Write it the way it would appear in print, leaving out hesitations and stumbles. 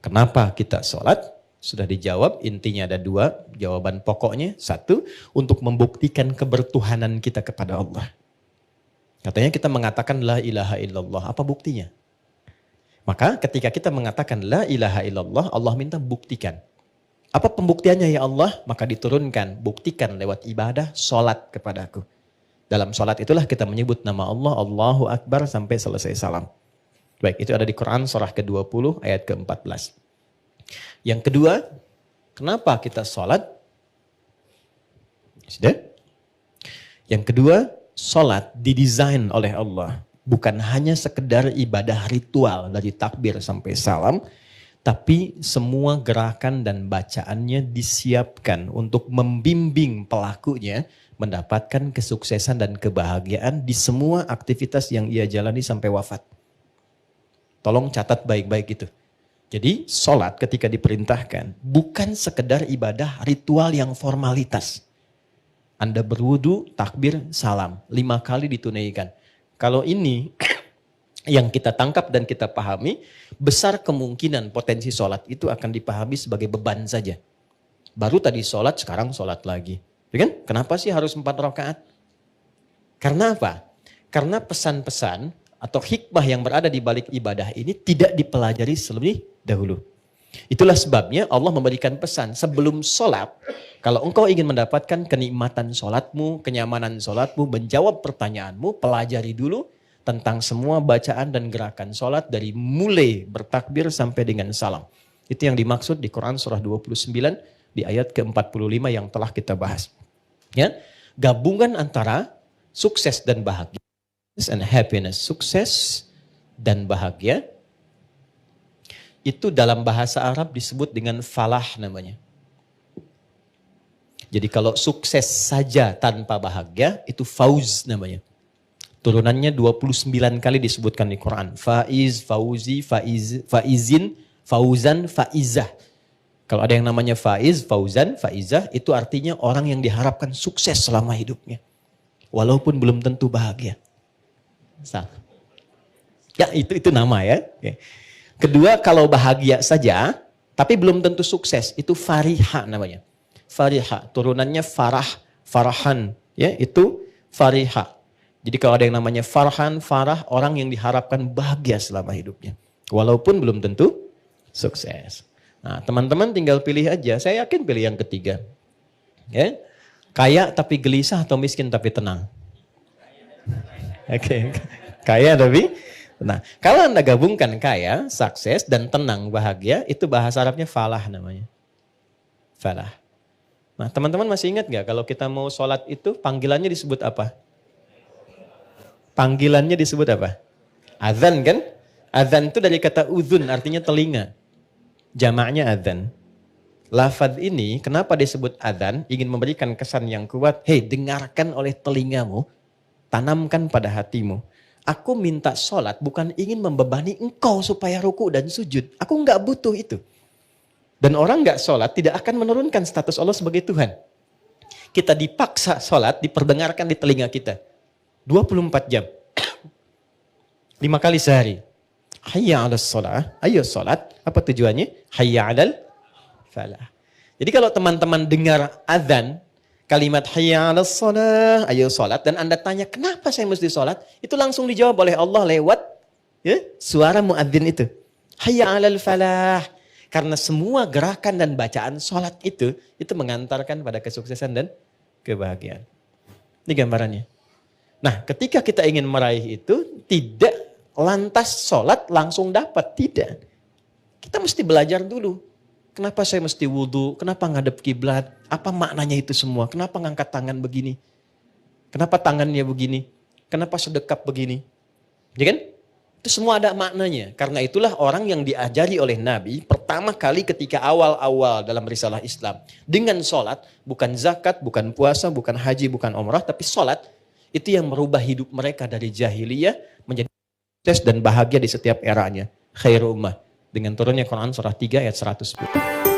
Kenapa kita sholat? Sudah dijawab, intinya ada dua jawaban pokoknya. Satu, untuk membuktikan kebertuhanan kita kepada Allah. Katanya kita mengatakan la ilaha illallah, apa buktinya? Maka ketika kita mengatakan la ilaha illallah, Allah minta buktikan. Apa pembuktiannya ya Allah? Maka diturunkan, buktikan lewat ibadah, sholat kepadaku. Dalam sholat itulah kita menyebut nama Allah, Allahu Akbar sampai selesai salam. Baik, itu ada di Quran surah ke-20 ayat ke-14. Yang kedua, kenapa kita sholat? Sudah? Yang kedua, sholat didesain oleh Allah. Bukan hanya sekedar ibadah ritual dari takbir sampai salam, tapi semua gerakan dan bacaannya disiapkan untuk membimbing pelakunya mendapatkan kesuksesan dan kebahagiaan di semua aktivitas yang ia jalani sampai wafat. Tolong catat baik-baik itu. Jadi sholat ketika diperintahkan bukan sekedar ibadah ritual yang formalitas. Anda berwudu, takbir, salam. 5 kali ditunaikan. Kalau ini yang kita tangkap dan kita pahami, besar kemungkinan potensi sholat itu akan dipahami sebagai beban saja. Baru tadi sholat, sekarang sholat lagi. Ya kan? Kenapa sih harus 4 rakaat? Karena apa? Karena pesan-pesan atau hikmah yang berada di balik ibadah ini tidak dipelajari terlebih dahulu. Itulah sebabnya Allah memberikan pesan sebelum sholat. Kalau engkau ingin mendapatkan kenikmatan sholatmu, kenyamanan sholatmu, menjawab pertanyaanmu, pelajari dulu tentang semua bacaan dan gerakan sholat dari mulai bertakbir sampai dengan salam. Itu yang dimaksud di Quran surah 29 di ayat ke-45 yang telah kita bahas. Ya, gabungan antara sukses dan bahagia. And happiness, sukses dan bahagia, itu dalam bahasa Arab disebut dengan falah namanya. Jadi kalau sukses saja tanpa bahagia, itu fauz namanya. Turunannya 29 kali disebutkan di Quran. Faiz, fauzi, faizin, fauzan, faizah. Kalau ada yang namanya faiz, fauzan, faizah, itu artinya orang yang diharapkan sukses selama hidupnya. Walaupun belum tentu bahagia. Ya itu nama ya. Kedua, kalau bahagia saja tapi belum tentu sukses, itu fariha namanya. Fariha, turunannya farah, farahan, ya itu fariha. Jadi kalau ada yang namanya farhan, farah, orang yang diharapkan bahagia selama hidupnya, walaupun belum tentu sukses. Nah, teman-teman tinggal pilih aja. Saya yakin pilih yang ketiga. Ya, kaya tapi gelisah atau miskin tapi tenang. Oke, kaya tapi tenang. Kalau Anda gabungkan kaya, sukses, dan tenang, bahagia, itu bahasa Arabnya falah namanya. Falah. Nah, teman-teman masih ingat gak kalau kita mau sholat itu panggilannya disebut apa? Panggilannya disebut apa? Adzan kan? Adzan itu dari kata udhun, artinya telinga. Jamaknya adzan. Lafadz ini kenapa disebut adzan? Ingin memberikan kesan yang kuat. Hei, dengarkan oleh telingamu. Tanamkan pada hatimu. Aku minta sholat bukan ingin membebani engkau supaya ruku dan sujud. Aku enggak butuh itu. Dan orang enggak sholat tidak akan menurunkan status Allah sebagai Tuhan. Kita dipaksa sholat, diperdengarkan di telinga kita. 24 jam. 5 kali sehari. Hayya 'alas sholat. Ayo sholat. Apa tujuannya? Hayya 'alal falah. Jadi kalau teman-teman dengar azan, kalimat hayya 'alas shalah, ayo salat, dan Anda tanya kenapa saya mesti salat? Itu langsung dijawab oleh Allah lewat ya, suara muadzin itu. Hayya 'alal falah. Karena semua gerakan dan bacaan salat itu mengantarkan pada kesuksesan dan kebahagiaan. Ini gambarannya. Nah, ketika kita ingin meraih itu, tidak lantas salat langsung dapat, tidak. Kita mesti belajar dulu. Kenapa saya mesti wudhu? Kenapa ngadep kiblat? Apa maknanya itu semua? Kenapa ngangkat tangan begini? Kenapa tangannya begini? Kenapa sedekap begini? Ya kan? Itu semua ada maknanya. Karena itulah orang yang diajari oleh Nabi pertama kali ketika awal-awal dalam risalah Islam. Dengan sholat, bukan zakat, bukan puasa, bukan haji, bukan umrah, tapi sholat. Itu yang merubah hidup mereka dari jahiliyah menjadi sukses dan bahagia di setiap eranya. Khairu ummah. Dengan turunnya Quran surah 3 ayat 110.